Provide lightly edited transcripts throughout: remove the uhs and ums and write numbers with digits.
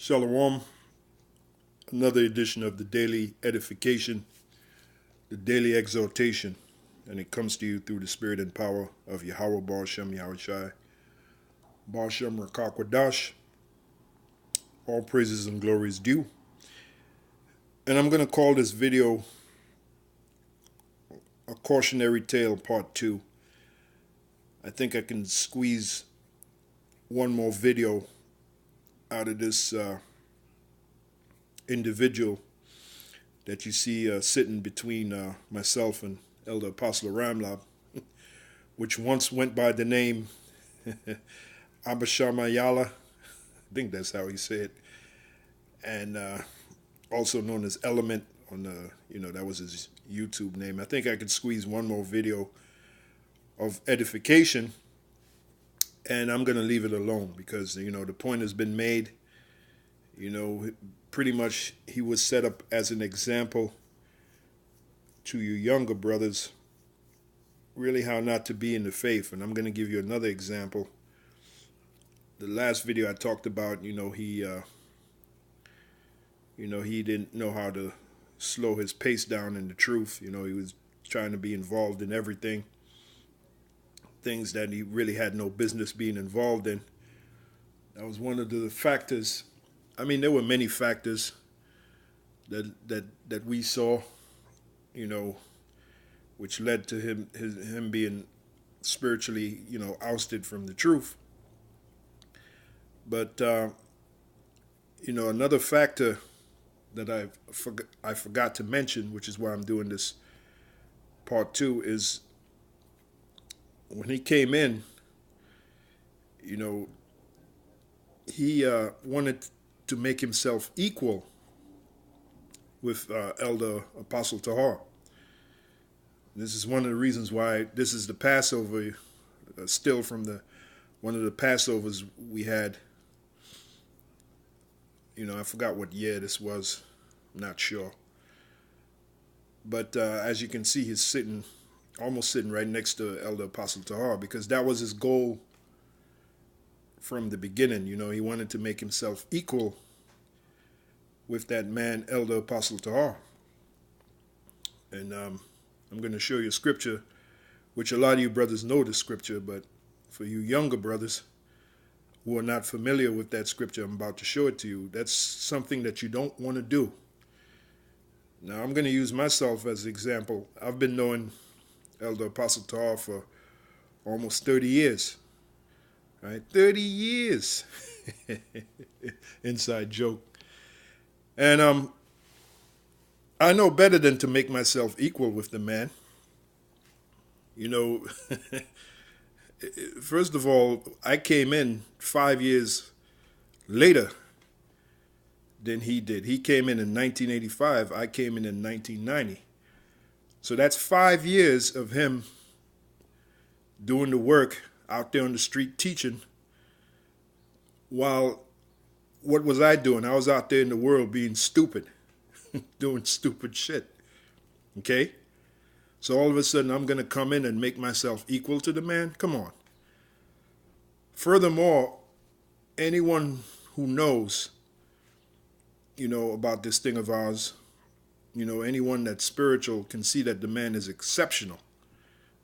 Shalom, another edition of the Daily Edification, the Daily Exhortation, and it comes to you through the spirit and power of Yahweh Baal Shem Yahushai, Baal Shem Rakakwadash. All praises and glories due. And I'm going to call this video a Cautionary Tale Part 2. I think I can squeeze one more video out of this individual that you see sitting between myself and Elder Apostle Ramlab, which once went by the name Abashamayala. I think that's how he said, and also known as Element on that was his YouTube name. I think I could squeeze one more video of edification, and I'm going to leave it alone because, the point has been made. Pretty much he was set up as an example to you younger brothers, really how not to be in the faith. And I'm going to give you another example. The last video I talked about, he didn't know how to slow his pace down in the truth. He was trying to be involved in everything. Things that he really had no business being involved in. That was one of the factors. I mean, there were many factors that we saw, which led to him being spiritually, ousted from the truth. But another factor that I forgot to mention, which is why I'm doing this part 2, is when he came in, he wanted to make himself equal with Elder Apostle Tahar. This is one of the reasons why this is the Passover, still from one of the Passovers we had. I forgot what year this was. I'm not sure. But as you can see, he's almost sitting right next to Elder Apostle Tahar, because that was his goal from the beginning. He wanted to make himself equal with that man, Elder Apostle Tahar. And I'm going to show you a scripture, which a lot of you brothers know the scripture, but for you younger brothers who are not familiar with that scripture, I'm about to show it to you. That's something that you don't want to do. Now, I'm going to use myself as an example. I've been knowing Elder Apostle Tahar for almost 30 years. Right? 30 years. Inside joke. And I know better than to make myself equal with the man. First of all, I came in 5 years later than he did. He came in 1985. I came in 1990. So that's 5 years of him doing the work out there on the street teaching. While, what was I doing? I was out there in the world being stupid, doing stupid shit. Okay? So all of a sudden I'm going to come in and make myself equal to the man? Come on. Furthermore, anyone who knows, about this thing of ours, anyone that's spiritual can see that the man is exceptional.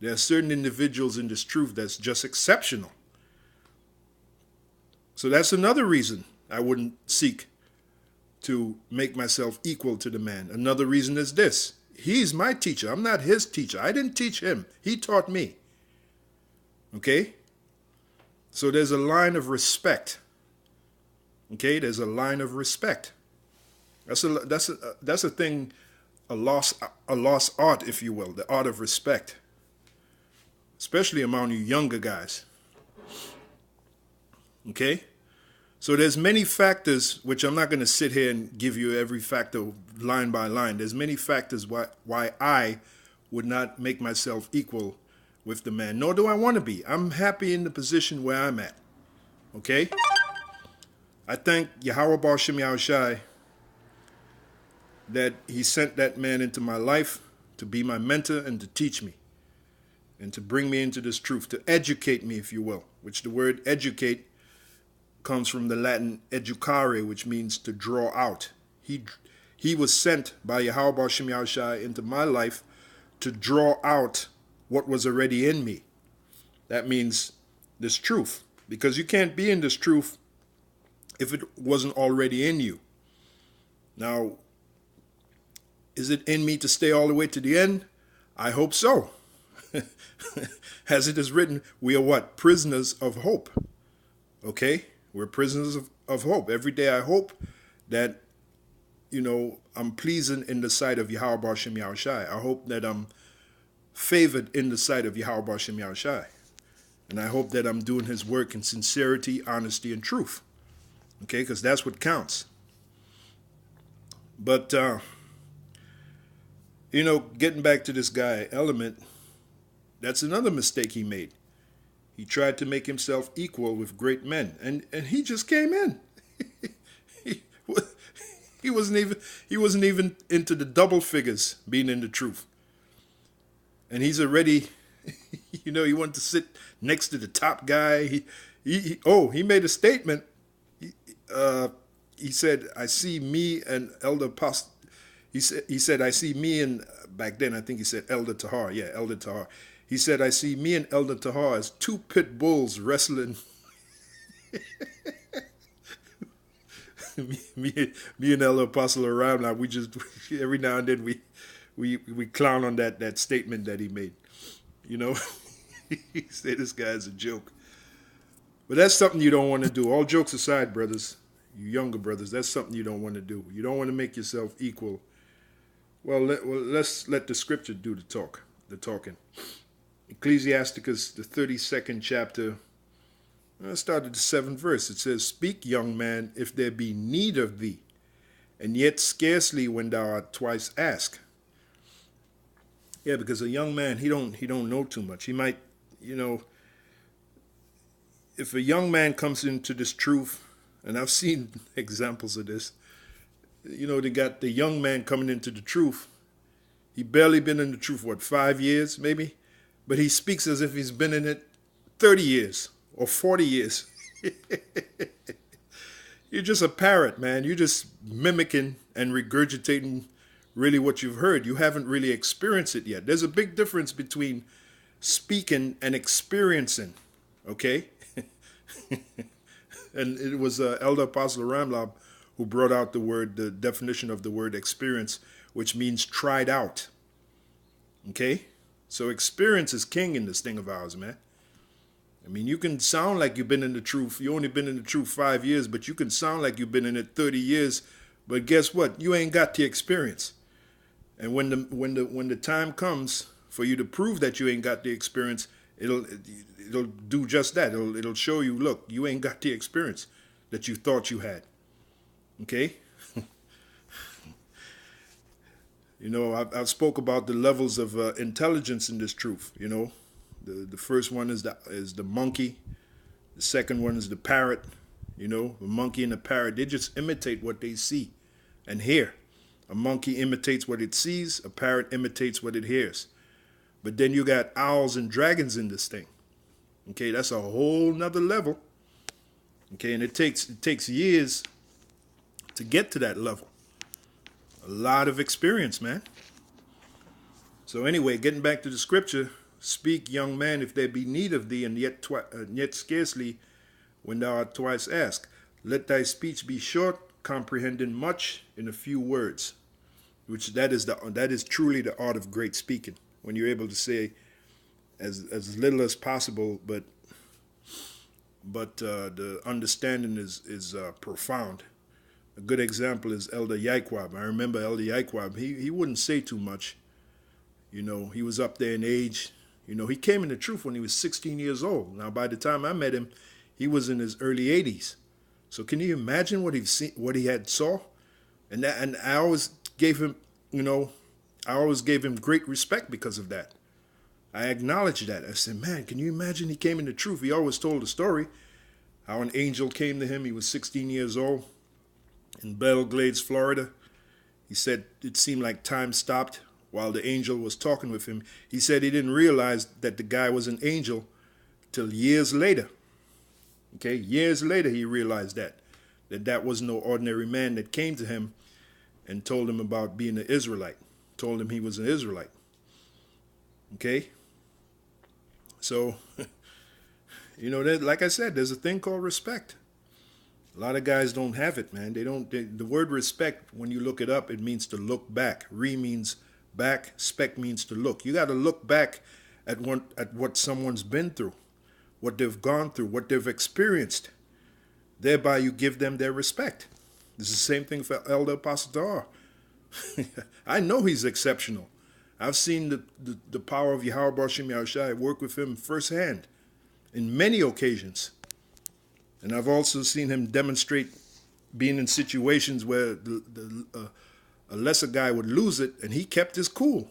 There are certain individuals in this truth that's just exceptional. So that's another reason I wouldn't seek to make myself equal to the man. Another reason is this. He's my teacher. I'm not his teacher. I didn't teach him. He taught me. Okay? So there's a line of respect. Okay? There's a line of respect. That's a thing, a lost art, if you will, the art of respect. Especially among you younger guys. Okay? So there's many factors, which I'm not going to sit here and give you every factor line by line. There's many factors why I would not make myself equal with the man. Nor do I want to be. I'm happy in the position where I'm at. Okay? I thank Yahweh Baal Shem Yahushai that he sent that man into my life to be my mentor and to teach me. And to bring me into this truth, to educate me, if you will, which the word educate comes from the Latin educare, which means to draw out. He was sent by Yahweh Shem Yahushai into my life to draw out what was already in me. That means this truth, because you can't be in this truth if it wasn't already in you. Now, is it in me to stay all the way to the end? I hope so. As it is written, we are what? Prisoners of hope. Okay? We're prisoners of hope. Every day I hope that, I'm pleasing in the sight of Yahweh Shem Yahushai. I hope that I'm favored in the sight of Yahweh Shem Yahushai. And I hope that I'm doing his work in sincerity, honesty, and truth. Okay? Because that's what counts. But, getting back to this guy, Element, that's another mistake he made. He tried to make himself equal with great men, and he just came in. he wasn't even into the double figures being in the truth. And he's already, he wanted to sit next to the top guy. He made a statement. He said, I see me and Elder Apostle. He said, I see me and, back then I think he said Elder Tahar. Yeah, Elder Tahar. He said, I see me and Elder Tahar as two pit bulls wrestling. me and Elder Apostle around now. We just, every now and then we clown on that statement that he made. He said this guy's a joke. But that's something you don't want to do. All jokes aside, brothers, you younger brothers, that's something you don't want to do. You don't want to make yourself equal. Well, let's let the scripture do the talking. Ecclesiasticus, the 32nd chapter, let's start at the 7th verse. It says, Speak, young man, if there be need of thee, and yet scarcely when thou art twice asked. Yeah, because a young man, he don't know too much. He might, if a young man comes into this truth, and I've seen examples of this, they got the young man coming into the truth. He barely been in the truth, 5 years maybe? But he speaks as if he's been in it 30 years or 40 years. You're just a parrot, man. You're just mimicking and regurgitating really what you've heard. You haven't really experienced it yet. There's a big difference between speaking and experiencing, okay? And it was Elder Apostle Ramlab who brought out the definition of the word experience, which means tried out. Okay? So experience is king in this thing of ours, man. I mean, you can sound like you've been in the truth. You only been in the truth 5 years, but you can sound like you've been in it 30 years. But guess what? You ain't got the experience. And when the time comes for you to prove that you ain't got the experience, it'll do just that. It'll show you, look, you ain't got the experience that you thought you had. Okay? I've spoke about the levels of intelligence in this truth. The first one is the monkey. The second one is the parrot. The monkey and the parrot, they just imitate what they see and hear. A monkey imitates what it sees. A parrot imitates what it hears. But then you got owls and dragons in this thing. Okay, that's a whole nother level. Okay, and it takes years to get to that level. A lot of experience, man. So anyway, getting back to the scripture, speak, young man, if there be need of thee, and yet scarcely when thou art twice asked. Let thy speech be short, comprehending much in a few words. Which that is truly the art of great speaking. When you're able to say as little as possible, but the understanding is profound. A good example is Elder Yaikwab. I remember Elder Yaikwab, he wouldn't say too much. He was up there in age. He came in the truth when he was 16 years old. Now, by the time I met him, he was in his early 80s. So can you imagine what he had saw? And I always gave him, great respect because of that. I acknowledged that. I said, man, can you imagine he came in the truth? He always told the story, how an angel came to him. He was 16 years old in Belle Glades, Florida. He said it seemed like time stopped while the angel was talking with him. He said he didn't realize that the guy was an angel till years later. Okay, years later he realized that was no ordinary man that came to him and told him about being an Israelite, told him he was an Israelite. Okay, so that, like I said, there's a thing called respect. A lot of guys don't have it, man. The word respect, when you look it up, it means to look back. Re means back. Spec means to look. You got to look back at what someone's been through, what they've gone through, what they've experienced. Thereby, you give them their respect. It's the same thing for Elder Apostle Tahar. I know he's exceptional. I've seen the power of Yahweh Bashim Yahushai work with him firsthand in many occasions. And I've also seen him demonstrate being in situations where a lesser guy would lose it, and he kept his cool.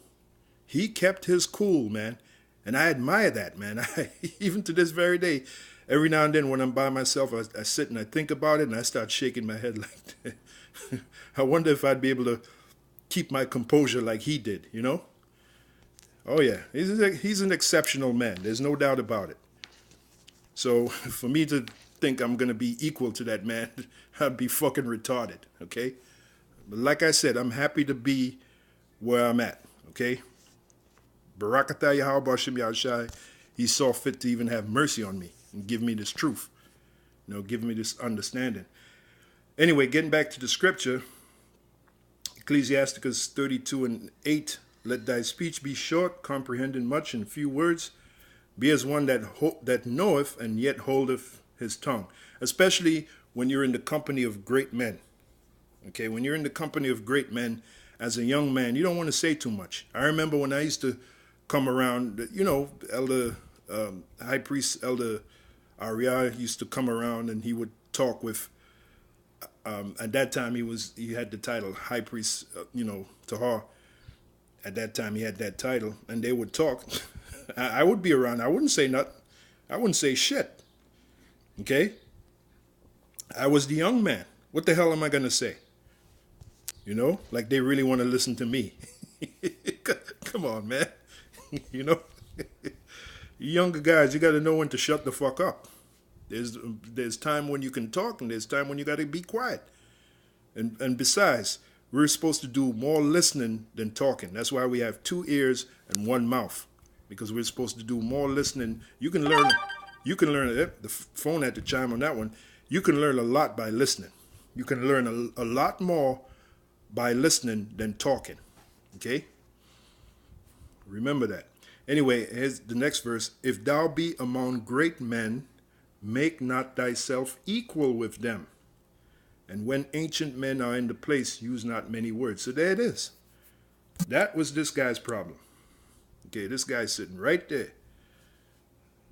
He kept his cool, man. And I admire that, man. Even to this very day, every now and then when I'm by myself, I sit and I think about it, and I start shaking my head like that. I wonder if I'd be able to keep my composure like he did, Oh, yeah. He's an exceptional man. There's no doubt about it. So for me to think I'm going to be equal to that man, I'd be fucking retarded, okay? But like I said, I'm happy to be where I'm at, okay? Barakatah Yahweh Bashim Yahushai, he saw fit to even have mercy on me and give me this truth, give me this understanding. Anyway, getting back to the scripture, Ecclesiasticus 32:8, let thy speech be short, comprehending much in few words. Be as one that knoweth and yet holdeth his tongue, especially when you're in the company of great men. Okay, when you're in the company of great men, as a young man, you don't want to say too much. I remember when I used to come around, Elder High Priest Elder Arya used to come around and he would talk with. At that time, he had the title High Priest, Tahar. At that time, he had that title, and they would talk. I would be around. I wouldn't say nothing. I wouldn't say shit. Okay? I was the young man. What the hell am I going to say? Like they really want to listen to me. Come on, man. You younger guys, you got to know when to shut the fuck up. There's time when you can talk, and there's time when you got to be quiet. And besides, we're supposed to do more listening than talking. That's why we have 2 ears and 1 mouth, because we're supposed to do more listening. You can learn the phone had to chime on that one. You can learn a lot by listening. You can learn a lot more by listening than talking. Okay? Remember that. Anyway, here's the next verse. If thou be among great men, make not thyself equal with them. And when ancient men are in the place, use not many words. So there it is. That was this guy's problem. Okay, this guy's sitting right there.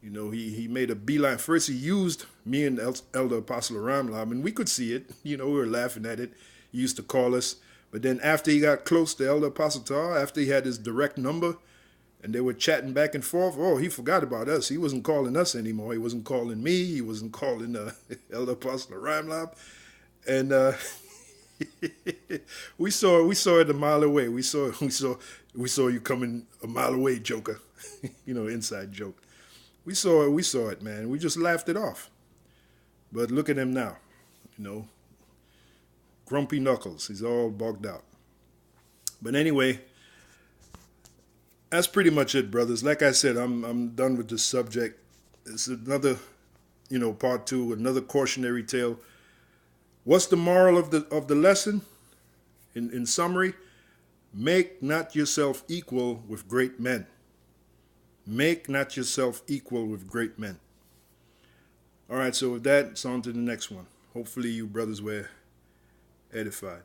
He made a beeline. First, he used me and Elder Apostle Ramlab, and we could see it. We were laughing at it. He used to call us. But then after he got close to Elder Apostle Tahar, after he had his direct number, and they were chatting back and forth, he forgot about us. He wasn't calling us anymore. He wasn't calling me. He wasn't calling Elder Apostle Ramlab. And we saw it a mile away. We saw you coming a mile away, Joker. Inside joke. We saw it, man. We just laughed it off. But look at him now. Grumpy knuckles. He's all bogged out. But anyway, that's pretty much it, brothers. Like I said, I'm done with this subject. It's another, part 2, another cautionary tale. What's the moral of the lesson? In summary, make not yourself equal with great men. Make not yourself equal with great men. All right, so with that, it's on to the next one. Hopefully you brothers were edified.